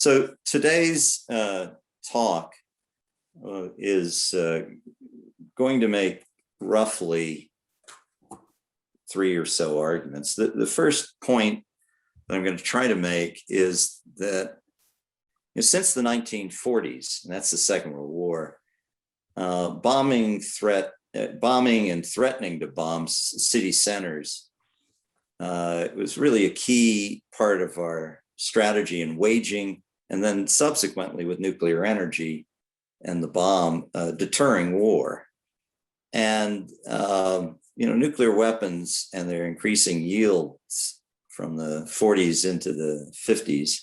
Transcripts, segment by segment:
So today's talk is going to make roughly 3 or so arguments. The first point that I'm going to try to make is that since the 1940s, and that's the Second World War, bombing and threatening to bomb city centers was really a key part of our strategy in waging, and then subsequently with nuclear energy and the bomb, deterring war. And nuclear weapons and their increasing yields from the 40s into the 50s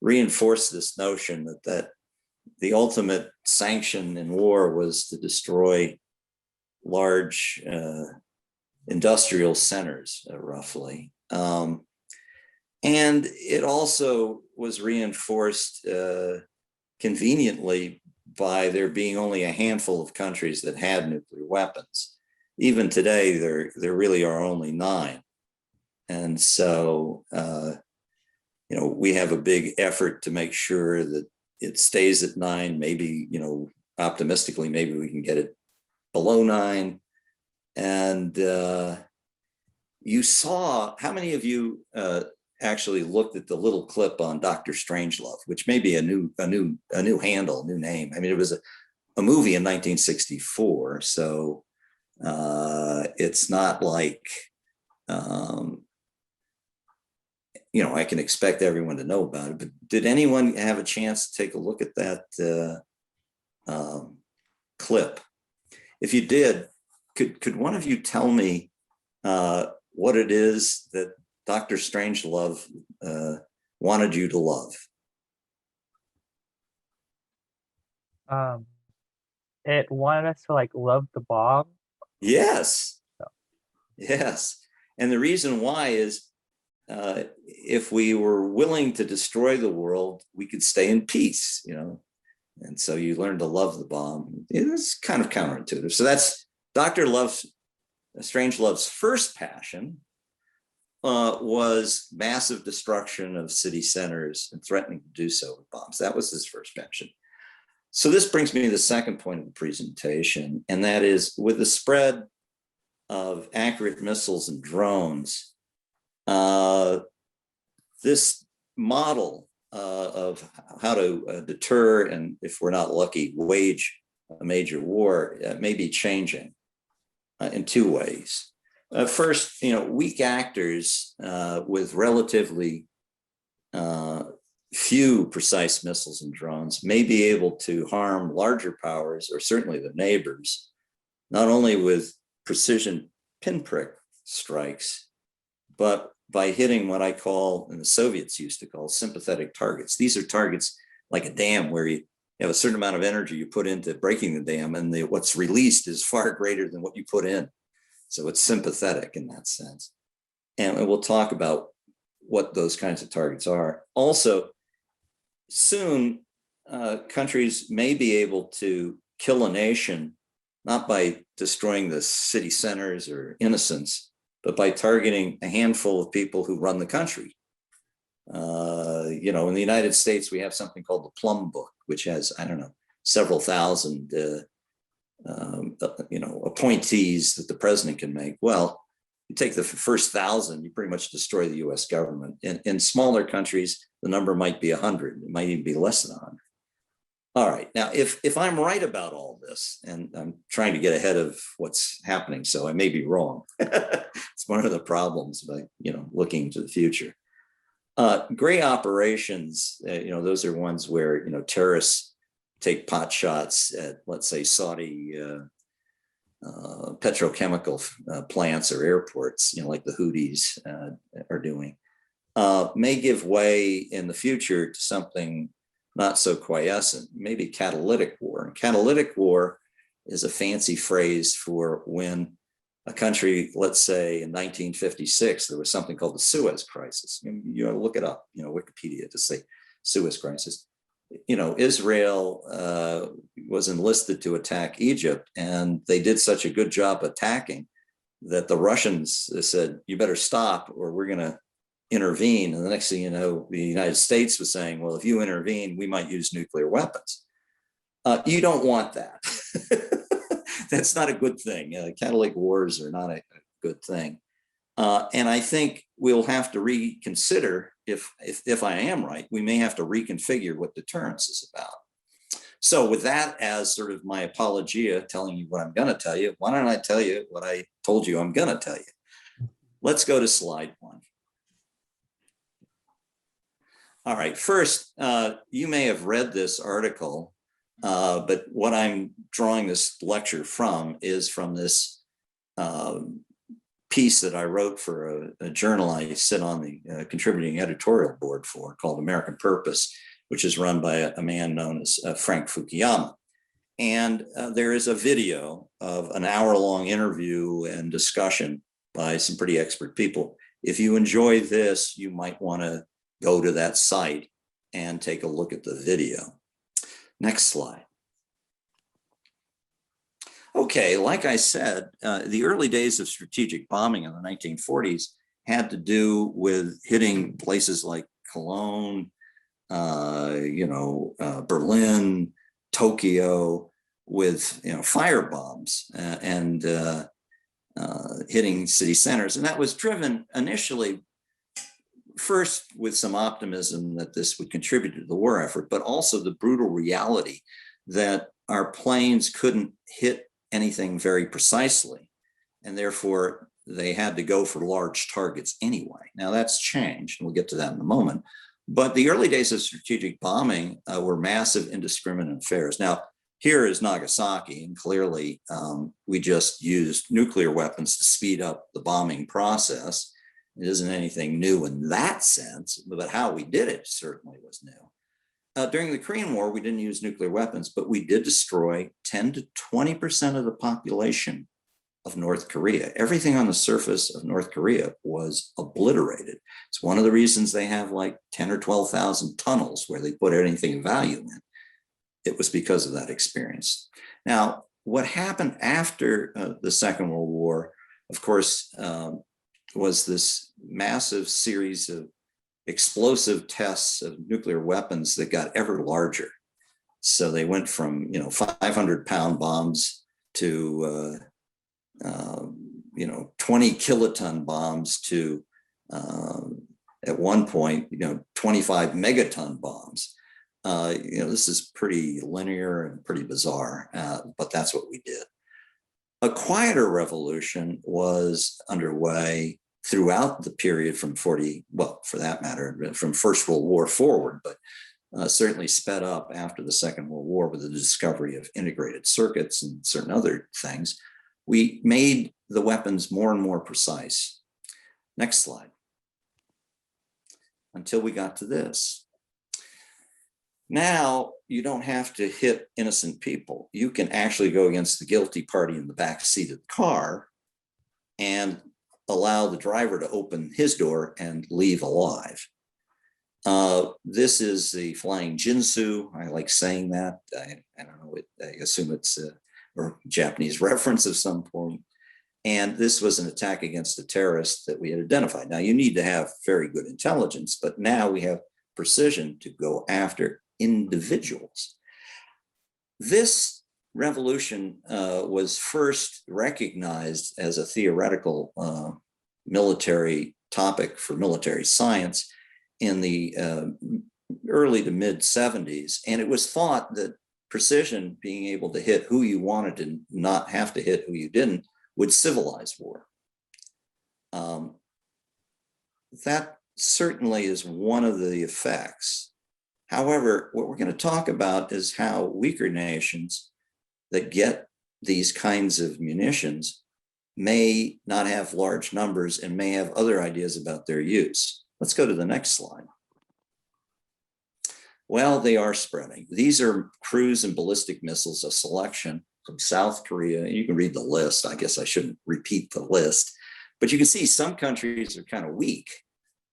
reinforce this notion that the ultimate sanction in war was to destroy large industrial centers, roughly. And it also was reinforced conveniently by there being only a handful of countries that had nuclear weapons. Even today, there really are only 9. And so, we have a big effort to make sure that it stays at 9. Maybe, optimistically, maybe we can get it below 9. And you saw, how many of you actually looked at the little clip on Dr. Strangelove, which may be a new handle, new name. I mean, it was a movie in 1964, so it's not like I can expect everyone to know about it. But did anyone have a chance to take a look at that clip? If you did, could one of you tell me what it is that Dr. Strangelove wanted you to love? It wanted us to love the bomb. Yes. Yes. And the reason why is if we were willing to destroy the world, we could stay in peace, And so you learn to love the bomb. It's kind of counterintuitive. So that's Dr. Strangelove's first passion. Was massive destruction of city centers and threatening to do so with bombs. That was his first passion. So this brings me to the second point of the presentation, and that is with the spread of accurate missiles and drones, this model of how to deter and, if we're not lucky, wage a major war may be changing in 2 ways. First, weak actors with relatively few precise missiles and drones may be able to harm larger powers, or certainly their neighbors, not only with precision pinprick strikes, but by hitting what I call, and the Soviets used to call, sympathetic targets. These are targets like a dam where you have a certain amount of energy you put into breaking the dam, and what's released is far greater than what you put in. So it's sympathetic in that sense. And we'll talk about what those kinds of targets are. Also, soon countries may be able to kill a nation, not by destroying the city centers or innocents, but by targeting a handful of people who run the country. In the United States, we have something called the Plum Book, which has, several thousand appointees that the president can make. Well, you take the first 1,000, you pretty much destroy the US government. In smaller countries, the number might be 100. It might even be less than 100. All right, now, if I'm right about all this, and I'm trying to get ahead of what's happening, so I may be wrong. It's one of the problems by, looking to the future. Gray operations, those are ones where, terrorists take pot shots at, let's say, Saudi petrochemical plants or airports, like the Houthis are doing, may give way in the future to something not so quiescent, maybe catalytic war. And catalytic war is a fancy phrase for when a country, let's say in 1956, there was something called the Suez Crisis. Look it up, Wikipedia to say Suez Crisis. Israel was enlisted to attack Egypt, and they did such a good job attacking that the Russians said, you better stop or we're going to intervene. And the next thing you know, the United States was saying, well, if you intervene, we might use nuclear weapons. You don't want that. That's not a good thing. Catalytic wars are not a good thing. And I think we'll have to reconsider, if I am right, we may have to reconfigure what deterrence is about. So with that as sort of my apologia, telling you what I'm going to tell you, why don't I tell you what I told you I'm going to tell you? Let's go to slide 1. All right, first, you may have read this article, but what I'm drawing this lecture from is from this piece that I wrote for a journal I sit on the contributing editorial board for, called American Purpose, which is run by a man known as Frank Fukuyama. And there is a video of an hour-long interview and discussion by some pretty expert people. If you enjoy this, you might want to go to that site and take a look at the video. Next slide. Okay, like I said, the early days of strategic bombing in the 1940s had to do with hitting places like Cologne, Berlin, Tokyo, with fire bombs and hitting city centers. And that was driven initially first with some optimism that this would contribute to the war effort, but also the brutal reality that our planes couldn't hit anything very precisely, and therefore they had to go for large targets anyway. Now that's changed, and we'll get to that in a moment. But the early days of strategic bombing were massive, indiscriminate affairs. Now, here is Nagasaki, and clearly we just used nuclear weapons to speed up the bombing process. It isn't anything new in that sense, but how we did it certainly was new. During the Korean War, we didn't use nuclear weapons, but we did destroy 10 to 20% of the population of North Korea. Everything on the surface of North Korea was obliterated. It's one of the reasons they have like 10 or 12,000 tunnels where they put anything of value in. It was because of that experience. Now, what happened after the Second World War, of course, was this massive series of explosive tests of nuclear weapons that got ever larger. So they went from 500-pound bombs to 20 kiloton bombs to at one point 25 megaton bombs. This is pretty linear and pretty bizarre, but that's what we did. A quieter revolution was underway throughout the period from for that matter, from First World War forward, but certainly sped up after the Second World War with the discovery of integrated circuits and certain other things. We made the weapons more and more precise. Next slide. Until we got to this. Now, you don't have to hit innocent people. You can actually go against the guilty party in the back seat of the car and allow the driver to open his door and leave alive. This is the flying Jinsu. I like saying that. I don't know, I assume it's a Japanese reference of some form. And this was an attack against a terrorist that we had identified. Now, you need to have very good intelligence, but now we have precision to go after individuals. This revolution was first recognized as a theoretical military topic for military science in the early to mid 70s. And it was thought that precision, being able to hit who you wanted and not have to hit who you didn't, would civilize war. That certainly is one of the effects. However, what we're going to talk about is how weaker nations that get these kinds of munitions may not have large numbers and may have other ideas about their use. Let's go to the next slide. Well, they are spreading. These are cruise and ballistic missiles, a selection from South Korea. You can read the list. I guess I shouldn't repeat the list, but you can see some countries are kind of weak.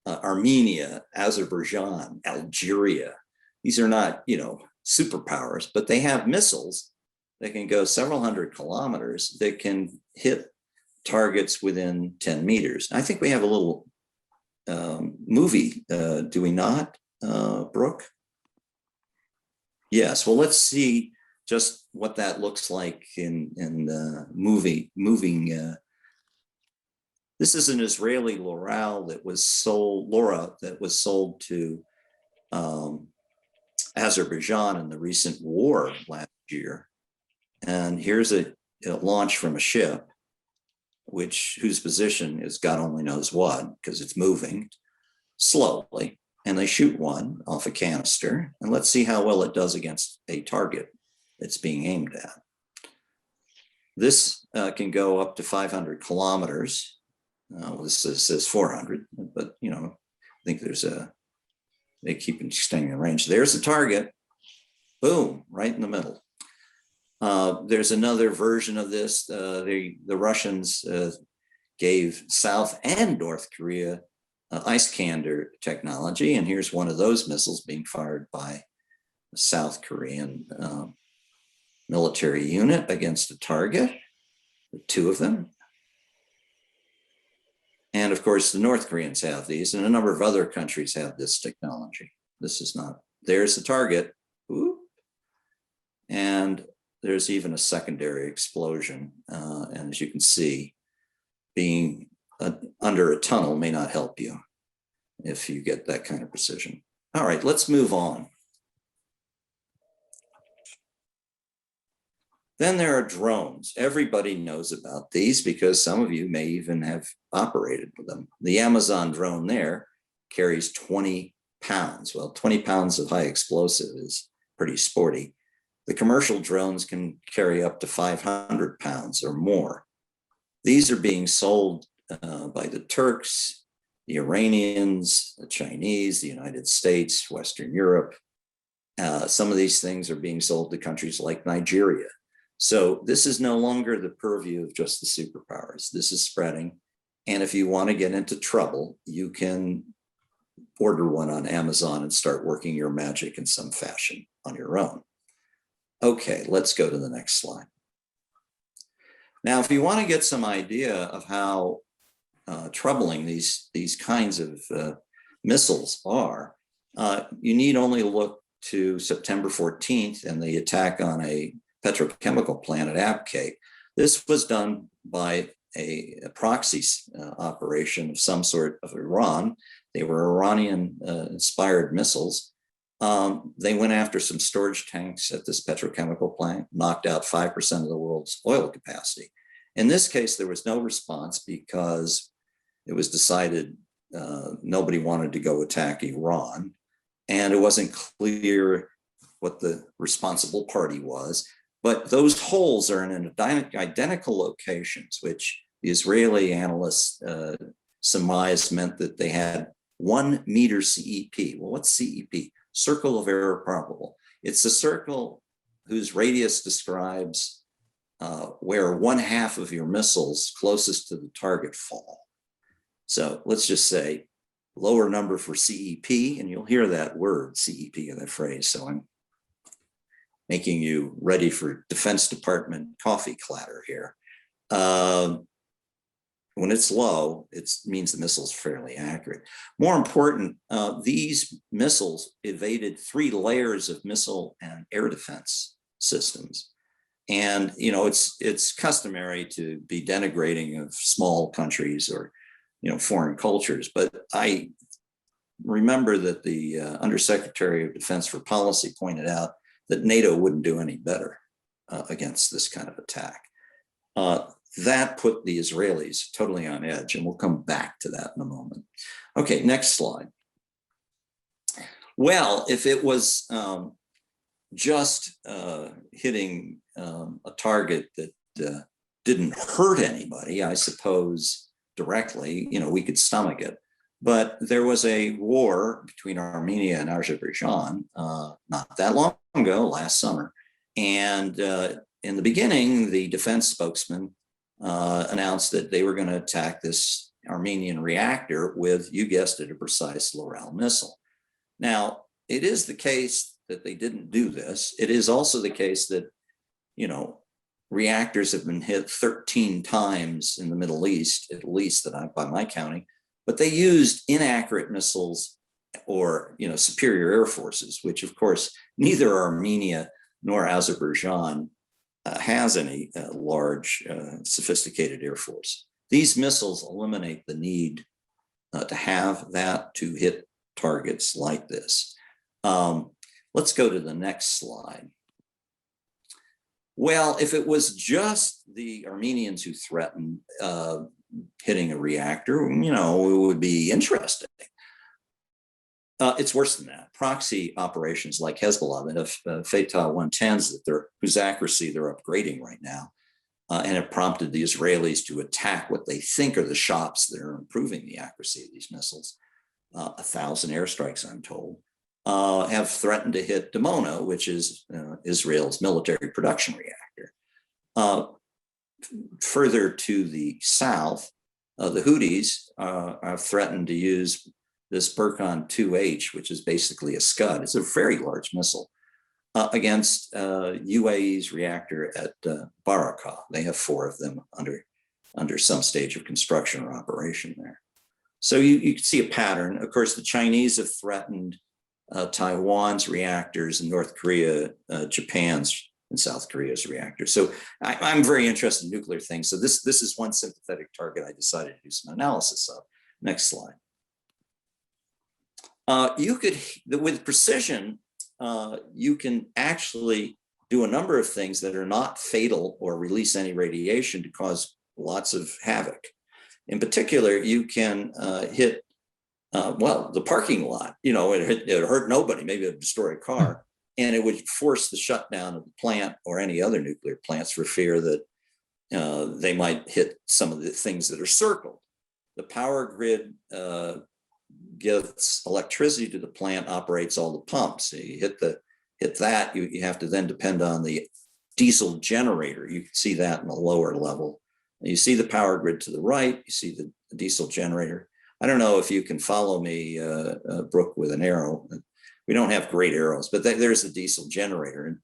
Armenia, Azerbaijan, Algeria. These are not, superpowers, but they have missiles that can go several hundred kilometers that can hit targets within 10 meters. I think we have a little movie, do we not, Brooke? Yes. Well, let's see just what that looks like in moving. This is an Israeli Laura that was sold to Azerbaijan in the recent war last year. And here's a launch from a ship, whose position is God only knows what, because it's moving slowly. And they shoot one off a canister, and let's see how well it does against a target it's being aimed at. This can go up to 500 kilometers. This says 400, but I think they keep extending the range. There's the target, boom, right in the middle. There's another version of this. The Russians gave South and North Korea Iskander technology, and here's one of those missiles being fired by a South Korean military unit against a target, the two of them. And of course, the North Koreans have these, and a number of other countries have this technology. This is not, there's the target. Ooh. And there's even a secondary explosion. And as you can see, being under a tunnel may not help you if you get that kind of precision. All right, let's move on. Then there are drones. Everybody knows about these because some of you may even have operated with them. The Amazon drone there carries 20 pounds. Well, 20 pounds of high explosive is pretty sporty. The commercial drones can carry up to 500 pounds or more. These are being sold by the Turks, the Iranians, the Chinese, the United States, Western Europe. Some of these things are being sold to countries like Nigeria. So this is no longer the purview of just the superpowers. This is spreading. And if you want to get into trouble, you can order one on Amazon and start working your magic in some fashion on your own. Okay, let's go to the next slide. Now, if you want to get some idea of how troubling these kinds of missiles are, you need only look to September 14th and the attack on a petrochemical plant at Abqaiq. This was done by a proxy operation of some sort of Iran. They were Iranian-inspired missiles. They went after some storage tanks at this petrochemical plant, knocked out 5% of the world's oil capacity. In this case, there was no response because it was decided nobody wanted to go attack Iran, and it wasn't clear what the responsible party was. But those holes are in identical locations, which the Israeli analysts surmised meant that they had 1 meter CEP. Well, what's CEP? Circle of error probable. It's a circle whose radius describes where 1/2 of your missiles closest to the target fall. So let's just say lower number for CEP, and you'll hear that word CEP in that phrase. So I'm making you ready for Defense Department coffee clatter here. When it's low, it means the missile's fairly accurate. More important, these missiles evaded 3 layers of missile and air defense systems. And it's customary to be denigrating of small countries or foreign cultures, but I remember that the Undersecretary of Defense for Policy pointed out that NATO wouldn't do any better against this kind of attack. That put the Israelis totally on edge, and we'll come back to that in a moment. Okay, next slide. Well, if it was just hitting a target that didn't hurt anybody, I suppose directly, we could stomach it. But there was a war between Armenia and Azerbaijan not that long ago, last summer. And in the beginning, the defense spokesman announced that they were going to attack this Armenian reactor with, you guessed it, a precise Loral missile. Now, it is the case that they didn't do this. It is also the case that, reactors have been hit 13 times in the Middle East, at least by my counting, but they used inaccurate missiles or superior air forces, which of course neither Armenia nor Azerbaijan has any large sophisticated air force. These missiles eliminate the need to have that to hit targets like this. Let's go to the next slide. Well, if it was just the Armenians who threatened hitting a reactor, it would be interesting. It's worse than that. Proxy operations like Hezbollah that have Fatah 110s whose accuracy they're upgrading right now, and have prompted the Israelis to attack what they think are the shops that are improving the accuracy of these missiles. 1,000 airstrikes, I'm told, have threatened to hit Dimona, which is Israel's military production reactor. Further to the south, the Houthis have threatened to use this Burkan 2H, which is basically a Scud. It's a very large missile against UAE's reactor at Barakah. They have 4 of them under some stage of construction or operation there. So you can see a pattern. Of course, the Chinese have threatened Taiwan's reactors, and North Korea, Japan's and South Korea's reactors. So I'm very interested in nuclear things. So this is one sympathetic target I decided to do some analysis of. Next slide. With precision, you can actually do a number of things that are not fatal or release any radiation to cause lots of havoc. In particular, you can hit, the parking lot. It hurt nobody, maybe it would destroy a car, and it would force the shutdown of the plant or any other nuclear plants for fear that they might hit some of the things that are circled. The power grid gives electricity to the plant, operates all the pumps. So you hit that, you have to then depend on the diesel generator. You can see that in the lower level. You see the power grid to the right, you see the diesel generator. I don't know if you can follow me, Brooke, with an arrow. We don't have great arrows, but there's the diesel generator. And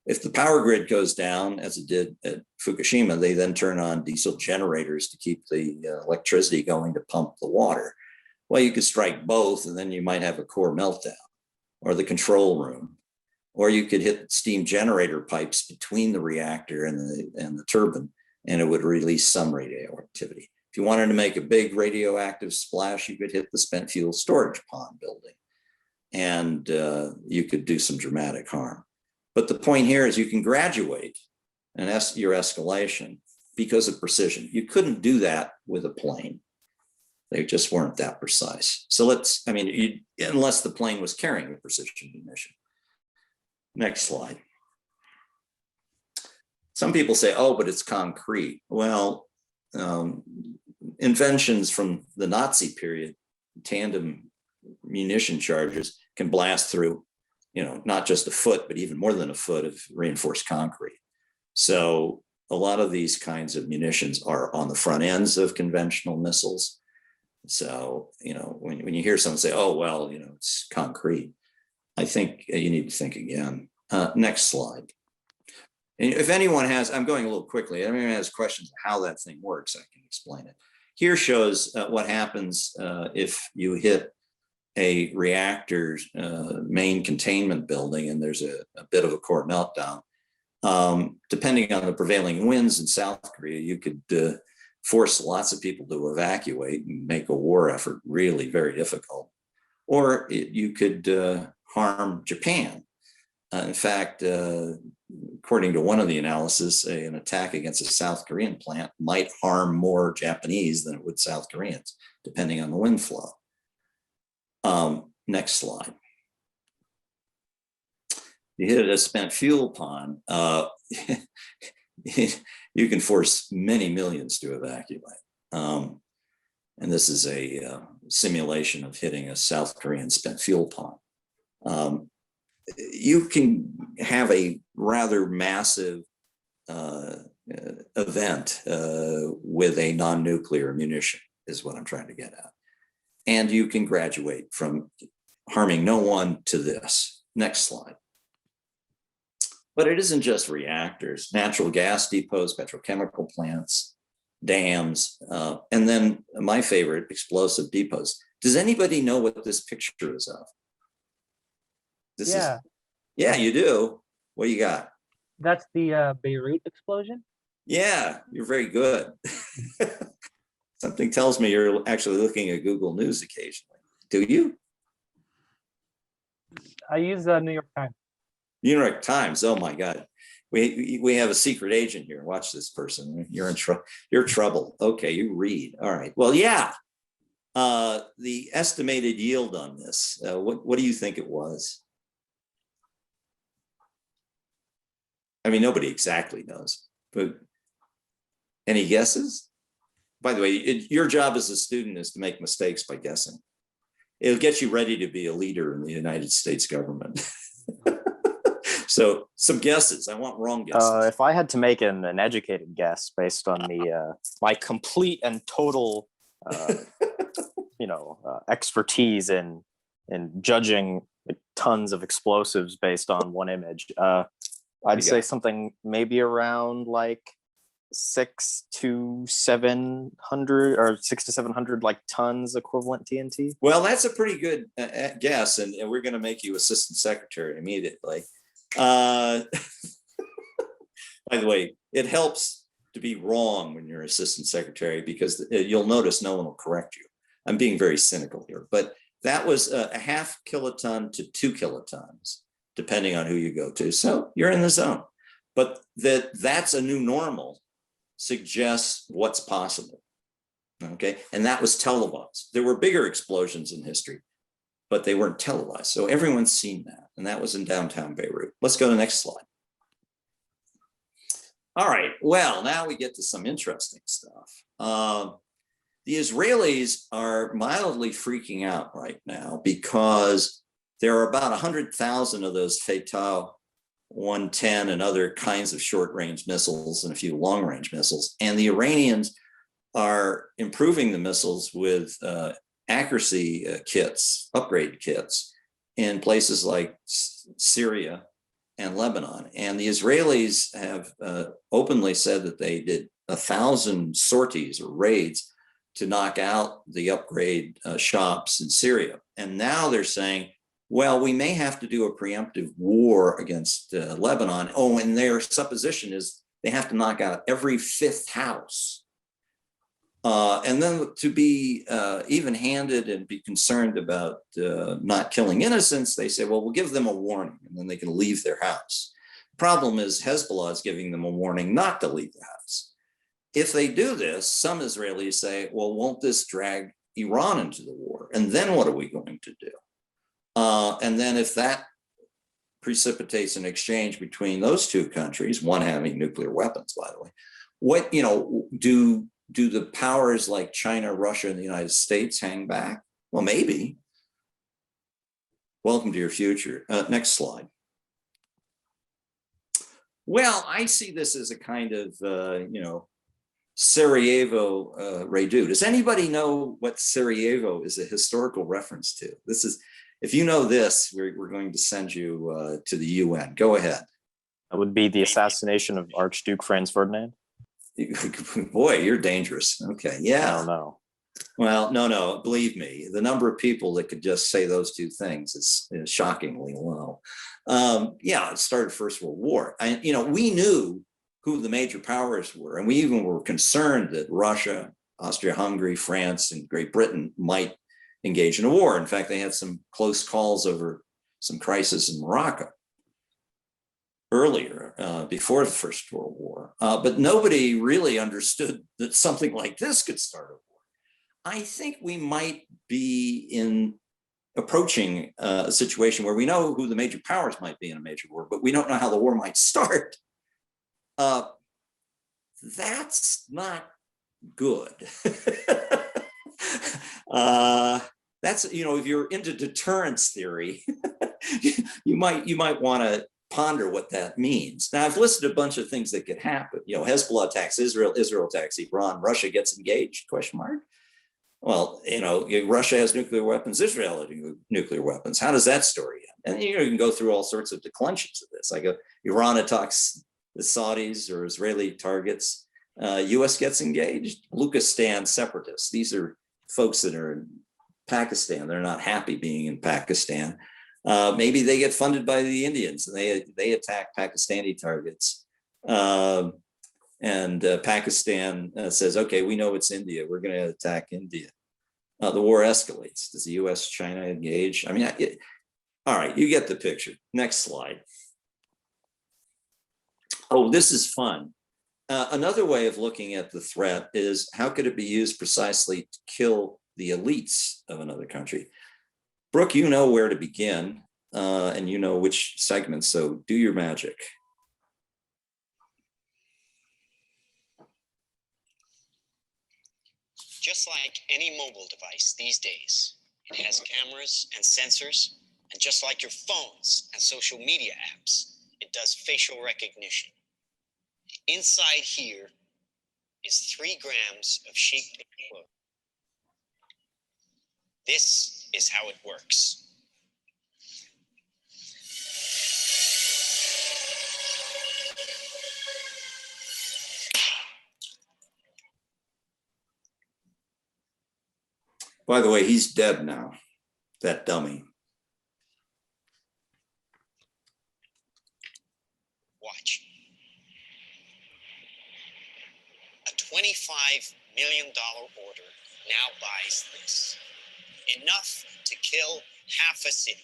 if the power grid goes down, as it did at Fukushima, they then turn on diesel generators to keep the electricity going to pump the water. Well, you could strike both, and then you might have a core meltdown, or the control room, or you could hit steam generator pipes between the reactor and the turbine, and it would release some radioactivity. If you wanted to make a big radioactive splash, you could hit the spent fuel storage pond building, and you could do some dramatic harm. But the point here is you can graduate your escalation because of precision. You couldn't do that with a plane. They just weren't that precise. So unless the plane was carrying a precision munition. Next slide. Some people say, oh, but it's concrete. Well, inventions from the Nazi period, tandem munition charges can blast through, not just a foot, but even more than a foot of reinforced concrete. So a lot of these kinds of munitions are on the front ends of conventional missiles. So, when you hear someone say, oh, well, it's concrete, I think you need to think again. Next slide. And if anyone has, I'm going a little quickly, if anyone has questions on how that thing works, I can explain it. Here shows what happens if you hit a reactor's main containment building and there's a bit of a core meltdown. Depending on the prevailing winds in South Korea, you could force lots of people to evacuate and make a war effort really very difficult. Or you could harm Japan. In fact, according to one of the analysis, an attack against a South Korean plant might harm more Japanese than it would South Koreans, depending on the wind flow. Next slide. You hit a spent fuel pond, you can force many millions to evacuate. And this is a simulation of hitting a South Korean spent fuel pond. You can have a rather massive event with a non-nuclear munition, is what I'm trying to get at. And you can graduate from harming no one to this. Next slide. But it isn't just reactors. Natural gas depots, petrochemical plants, dams, and then my favorite, explosive depots. Does anybody know what this picture is of? This Yeah, is, yeah, you do. What do you got? that's the Beirut explosion. Yeah, you're very good. Something tells me you're actually looking at Google News occasionally. Do you? I use the New York Times. New York Times. Oh my God. We have a secret agent here. Watch this person. You're in trouble. You're trouble. Okay, you read. All right. Well, yeah. The estimated yield on this. What do you think it was? I mean, nobody exactly knows, but any guesses? By the way, your job as a student is to make mistakes by guessing. It'll get you ready to be a leader in the United States government. So some guesses. I want wrong guesses. If I had to make an educated guess based on the my complete and total, expertise in judging like, tons of explosives based on one image, I'd say something maybe around like 600 to 700 like tons equivalent TNT. Well, that's a pretty good guess, and we're going to make you assistant secretary immediately. By the way, it helps to be wrong when you're assistant secretary because you'll notice no one will correct you. I'm being very cynical here, but that was a half kiloton to 2 kilotons, depending on who you go to. So you're in the zone, but that's a new normal suggests what's possible. Okay, and that was televised. There were bigger explosions in history, but they weren't televised. So everyone's seen that. And that was in downtown Beirut. Let's go to the next slide. All right, well, now we get to some interesting stuff. The Israelis are mildly freaking out right now because there are about 100,000 of those Fatah 110 and other kinds of short-range missiles and a few long-range missiles. And the Iranians are improving the missiles with accuracy kits, upgrade kits in places like Syria and Lebanon. And the Israelis have openly said that they did 1,000 sorties or raids to knock out the upgrade shops in Syria. And now they're saying, well, we may have to do a preemptive war against Lebanon. Oh, and their supposition is they have to knock out every 5th house. And then to be even-handed and be concerned about not killing innocents, they say, well, we'll give them a warning and then they can leave their house. Problem is Hezbollah is giving them a warning not to leave the house. If they do this, some Israelis say, well, won't this drag Iran into the war? And then what are we going to do? And then if that precipitates an exchange between those two countries, one having nuclear weapons, by the way, what, do the powers like China, Russia, and the United States hang back? Well, maybe. Welcome to your future. Next slide. Well, I see this as a kind of, Sarajevo redo. Does anybody know what Sarajevo is a historical reference to? This is, if you know this, we're going to send you to the UN. Go ahead. That would be the assassination of Archduke Franz Ferdinand. Boy, you're dangerous. Okay, yeah. I don't know. Well, no, believe me, the number of people that could just say those two things is shockingly low. Yeah, it started First World War. We knew who the major powers were, and we even were concerned that Russia, Austria-Hungary, France, and Great Britain might engage in a war. In fact, they had some close calls over some crisis in Morocco earlier, before the First World War. But nobody really understood that something like this could start a war. I think we might be approaching a situation where we know who the major powers might be in a major war, but we don't know how the war might start. That's not good. That's, if you're into deterrence theory, you might want to ponder what that means. Now, I've listed a bunch of things that could happen. Hezbollah attacks Israel, Israel attacks Iran, Russia gets engaged, question mark. Well, Russia has nuclear weapons, Israel has nuclear weapons. How does that story end? And you can go through all sorts of declensions of this. Like Iran attacks the Saudis or Israeli targets. US gets engaged. Lucastan separatists. These are folks that are in Pakistan. They're not happy being in Pakistan. Maybe they get funded by the Indians and they attack Pakistani targets. Pakistan says, okay, we know it's India. We're going to attack India. The war escalates. Does the US, China engage? I mean, all right, you get the picture. Next slide. Oh, this is fun. Another way of looking at the threat is how could it be used precisely to kill the elites of another country? Brooke, you know where to begin, and you know which segments, so do your magic. Just like any mobile device these days, it has cameras and sensors, and just like your phones and social media apps, it does facial recognition. Inside here is 3 grams of sheep explosive. This is how it works. By the way, he's dead now, that dummy. Watch. A $25 million order now buys this. Enough to kill half a city.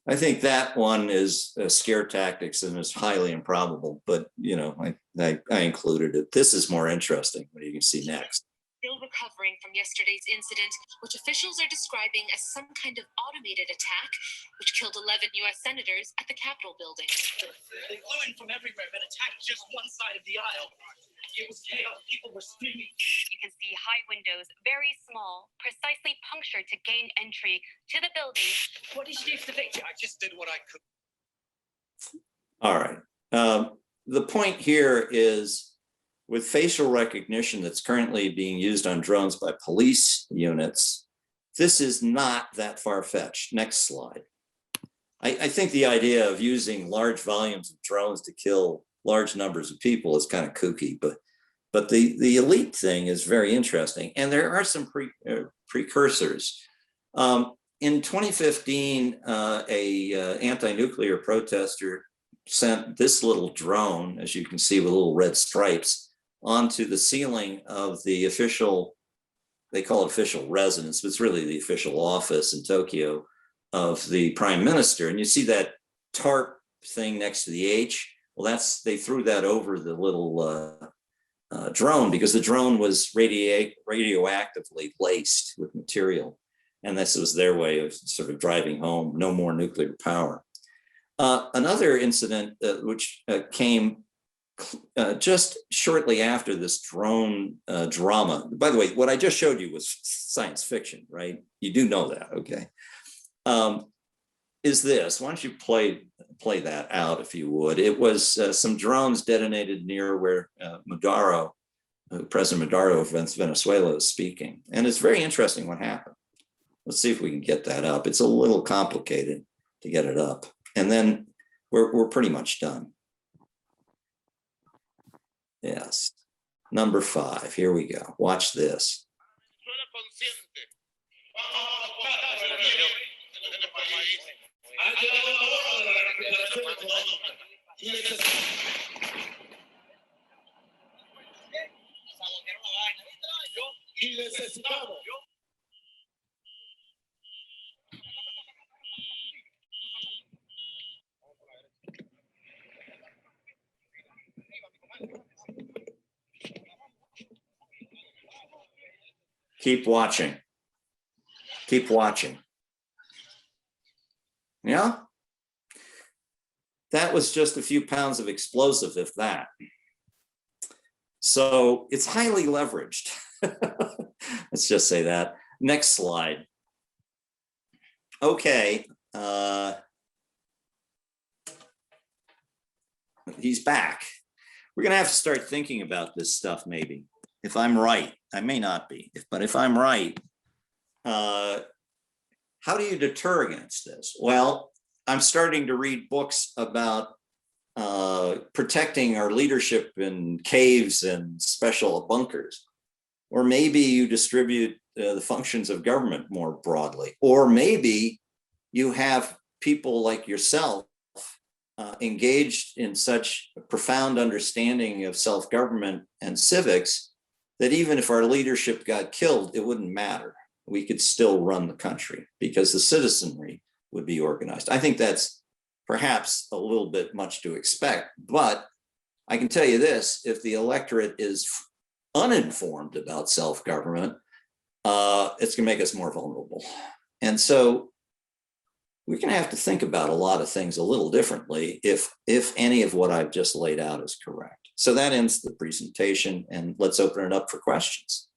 I think that one is scare tactics and is highly improbable, but you know, I included it. This is more interesting. What you can see next. Still recovering from yesterday's incident, which officials are describing as some kind of automated attack, which killed 11 U.S. senators at the Capitol building. They flew in from everywhere, but attacked just one side of the aisle. It was chaos. People were screaming. You can see high windows, very small, precisely punctured to gain entry to the building. What did you do for the victory? I just did what I could. All right. The point here is with facial recognition that's currently being used on drones by police units, this is not that far-fetched. Next slide. I think the idea of using large volumes of drones to kill large numbers of people is kind of kooky, but the elite thing is very interesting. And there are some precursors. In 2015, a anti-nuclear protester sent this little drone, as you can see with little red stripes, onto the ceiling of the official, they call it official residence, but it's really the official office in Tokyo of the prime minister. And you see that tarp thing next to the H. Well, they threw that over the little drone because the drone was radioactively laced with material. And this was their way of sort of driving home, no more nuclear power. Another incident which came just shortly after this drone drama. By the way, what I just showed you was science fiction, right? You do know that, okay? Is this, why don't you play that out if you would? It was some drones detonated near where President Maduro of Venezuela is speaking. And it's very interesting what happened. Let's see if we can get that up. It's a little complicated to get it up. And then we're pretty much done. Yes. Number 5, here we go. Watch this. Keep watching. Keep watching. Yeah? That was just a few pounds of explosive, if that. So it's highly leveraged. Let's just say that. Next slide. Okay. He's back. We're going to have to start thinking about this stuff, maybe. If I'm right, I may not be, but if I'm right, how do you deter against this? Well, I'm starting to read books about protecting our leadership in caves and special bunkers. Or maybe you distribute the functions of government more broadly. Or maybe you have people like yourself engaged in such a profound understanding of self-government and civics that even if our leadership got killed, it wouldn't matter. We could still run the country because the citizenry would be organized. I think that's perhaps a little bit much to expect, but I can tell you this, if the electorate is uninformed about self-government, it's gonna make us more vulnerable. And so we're gonna have to think about a lot of things a little differently if any of what I've just laid out is correct. So that ends the presentation, and let's open it up for questions.